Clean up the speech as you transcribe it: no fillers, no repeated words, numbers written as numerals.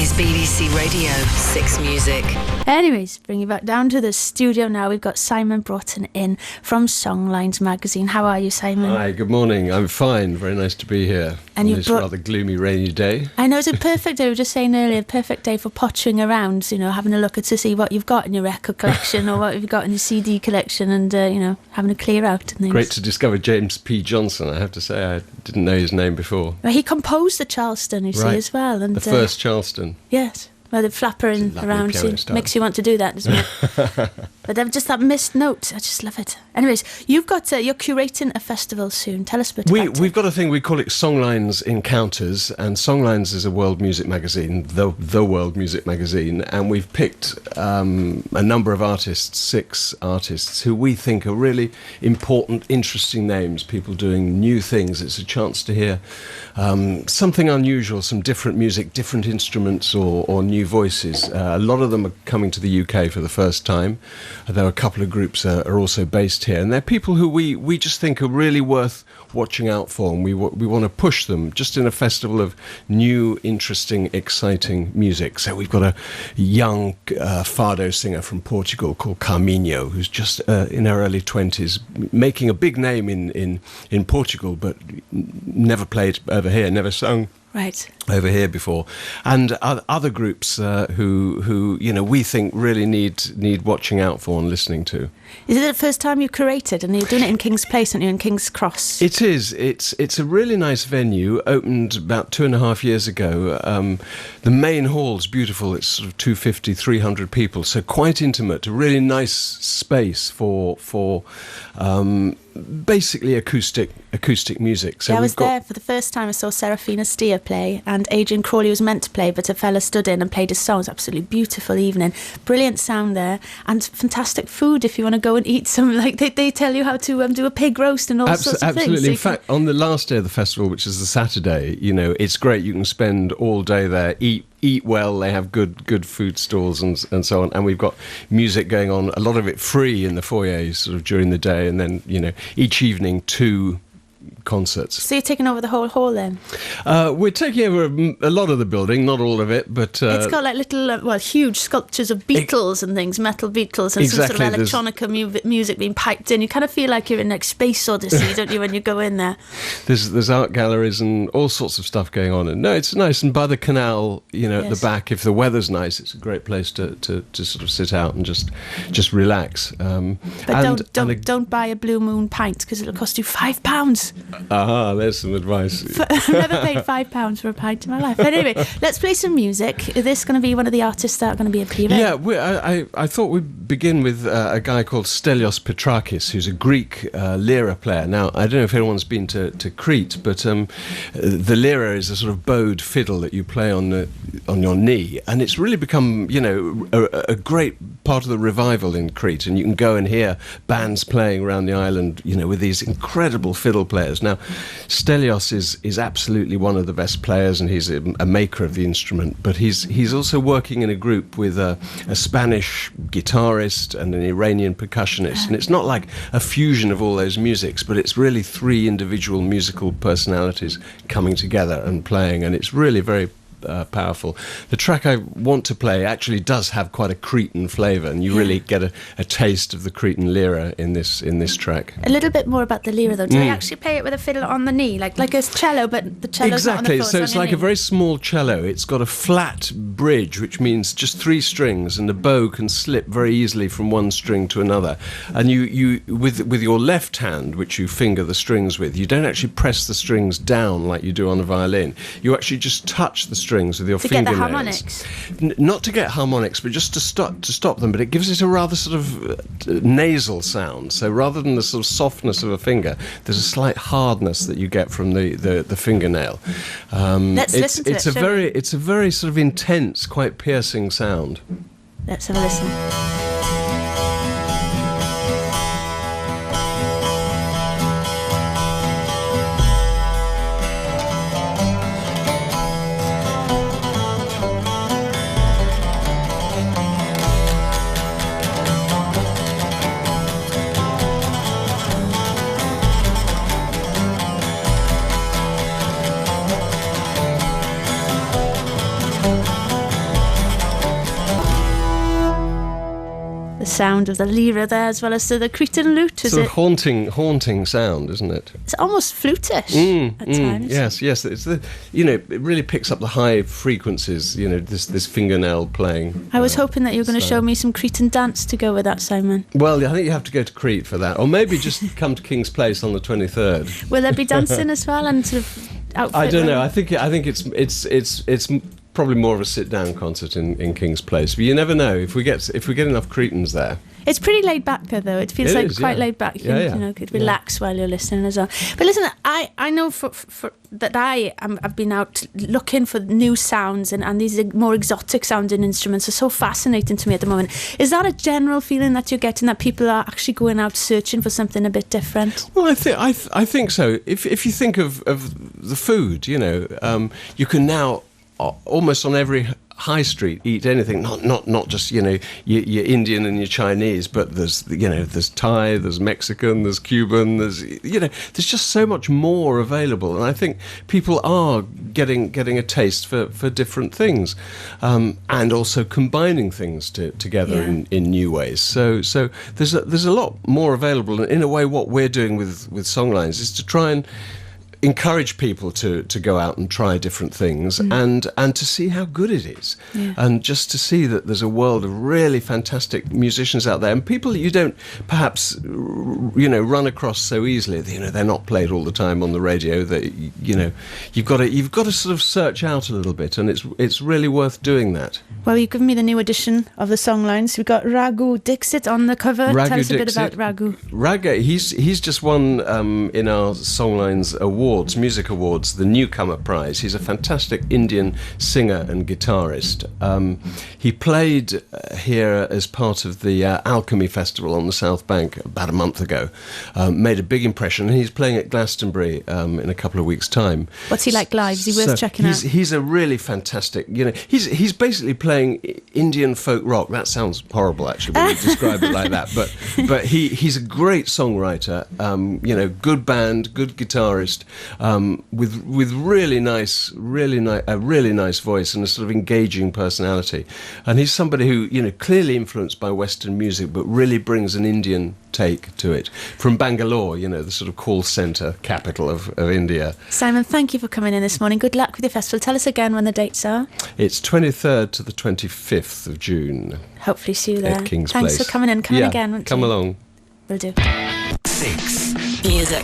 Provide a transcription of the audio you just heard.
is BBC Radio 6 Music. Anyways, bring you back down to the studio now. We've got Simon Broughton in from Songlines magazine. How are you, Simon? Hi, good morning. I'm fine. Very nice to be here on this rather gloomy, rainy day. I know, it's a perfect day. We were just saying earlier, perfect day for pottering around, having a look to see what you've got in your record collection or what you've got in your CD collection and, having a clear out and things. Great to discover James P. Johnson, I have to say. I didn't know his name before. Well, he composed the Charleston, you see, as well. And the first Charleston. Yes. Well, the flappering around makes you want to do that, doesn't it? But just that missed note, I just love it. Anyways, you're curating a festival soon. Tell us a bit about it. We've got a thing, we call it Songlines Encounters, and Songlines is a world music magazine, the world music magazine, and we've picked a number of artists, 6 artists, who we think are really important, interesting names, people doing new things. It's a chance to hear something unusual, some different music, different instruments or new voices. A lot of them are coming to the UK for the first time. There are a couple of groups are also based here, and they're people who we just think are really worth watching out for, and we want to push them just in a festival of new, interesting, exciting music. So we've got a young fado singer from Portugal called Carminho, who's just in her early 20s, making a big name in Portugal, but never played over here, never sung over here before, and other groups who we think really need watching out for and listening to. Is it the first time you curated, and you're doing it in King's Place, aren't you, in King's Cross? It is. It's a really nice venue. Opened about 2.5 years ago. The main hall's beautiful. It's sort of 250, 300 people, so quite intimate. A really nice space for basically acoustic music. So I was there for the first time. I saw Serafina Steer play, and Adrian Crawley was meant to play, but a fella stood in and played his song. It was an absolutely beautiful evening. Brilliant sound there, and fantastic food if you want to go and eat some. Like they tell you how to do a pig roast and all sorts of things. Absolutely. In fact, on the last day of the festival, which is the Saturday, it's great. You can spend all day there, eat well. They have good food stalls and so on, and we've got music going on, a lot of it free in the foyer sort of during the day, and then each evening 2 concerts. So you're taking over the whole hall then? We're taking over a lot of the building, not all of it, but it's got like little huge sculptures of Beatles and things, metal Beatles, and exactly, some sort of electronica music being piped in. You kind of feel like you're in like Space Odyssey, don't you, when you go in there? There's art galleries and all sorts of stuff going on, and no, it's nice. And by the canal, at the back, if the weather's nice, it's a great place to sort of sit out and just relax. But don't buy a Blue Moon pint, because it'll cost you £5. Aha, there's some advice. I've never paid £5 for a pint in my life. But anyway, let's play some music. Is this going to be one of the artists that are going to be appearing? Yeah, I thought we'd begin with a guy called Stelios Petrakis, who's a Greek lira player. Now, I don't know if anyone's been to Crete, but the lira is a sort of bowed fiddle that you play on your knee, and it's really become, a great part of the revival in Crete, and you can go and hear bands playing around the island, with these incredible fiddle players. Now, Stelios is absolutely one of the best players, and he's a maker of the instrument, but he's also working in a group with a Spanish guitarist and an Iranian percussionist, and it's not like a fusion of all those musics, but it's really 3 individual musical personalities coming together and playing, and it's really very powerful. The track I want to play actually does have quite a Cretan flavour, and you really get a taste of the Cretan lira in this track. A little bit more about the lira, though. Do they actually play it with a fiddle on the knee, like a cello, but the cello's not on the floor? So it's like a very small cello. It's got a flat bridge, which means just 3 strings, and the bow can slip very easily from one string to another. And you with your left hand, which you finger the strings with, you don't actually press the strings down like you do on a violin. You actually just touch the strings with your fingernails. To get the harmonics? Not to get harmonics, but just to stop them. But it gives it a rather sort of nasal sound. So rather than the sort of softness of a finger, there's a slight hardness that you get from the fingernail. Let's listen to it. It's a very sort of intense, quite piercing sound. Let's have a listen. sound of the lira there, as well as the Cretan lute. Sort of haunting sound, isn't it? It's almost flutish at times. Yes. It's it really picks up the high frequencies. This fingernail playing. I was hoping that you were going to show me some Cretan dance to go with that, Simon. Well, I think you have to go to Crete for that, or maybe just come to King's Place on the 23rd. Will there be dancing as well, and sort of outfit? I don't know. I think it's probably more of a sit-down concert in King's Place, but you never know if we get enough Cretans there. It's pretty laid back though. It feels quite laid back. You can could relax while you're listening as well. But listen, I know for that I've been out looking for new sounds, and these more exotic sounding instruments are so fascinating to me at the moment. Is that a general feeling that you're getting, that people are actually going out searching for something a bit different? Well, I think so. If you think of the food, you can now almost on every high street eat anything, not just your Indian and your Chinese, but there's Thai, there's Mexican, there's Cuban, there's just so much more available, and I think people are getting a taste for different things, and also combining things together in new ways. So there's a lot more available, and in a way what we're doing with Songlines is to try and encourage people to go out and try different things, and to see how good it is, and just to see that there's a world of really fantastic musicians out there, and people that you don't perhaps run across so easily. They're not played all the time on the radio. That you've got to sort of search out a little bit, and it's really worth doing that. Well, you've given me the new edition of the Songlines. We've got Raghu Dixit on the cover. Tell us a bit about Raghu. Raghu, he's just won in our Songlines Music Awards, the Newcomer Prize. He's a fantastic Indian singer and guitarist. He played here as part of the Alchemy Festival on the South Bank about a month ago. Made a big impression, and he's playing at Glastonbury in a couple of weeks' time. What's he like live? Is he worth checking out? He's a really fantastic, he's basically playing Indian folk rock. That sounds horrible, actually, when you describe it like that. But he's a great songwriter, good band, good guitarist, with really nice voice and a sort of engaging personality. And he's somebody who, clearly influenced by Western music, but really brings an Indian take to it. From Bangalore, the sort of call centre capital of India. Simon, thank you for coming in this morning. Good luck with your festival. Tell us again when the dates are. It's 23rd to the 25th of June. Hopefully see you there. At King's Thanks Place. for coming in. Come in again. Come along. Will do. 6 Music.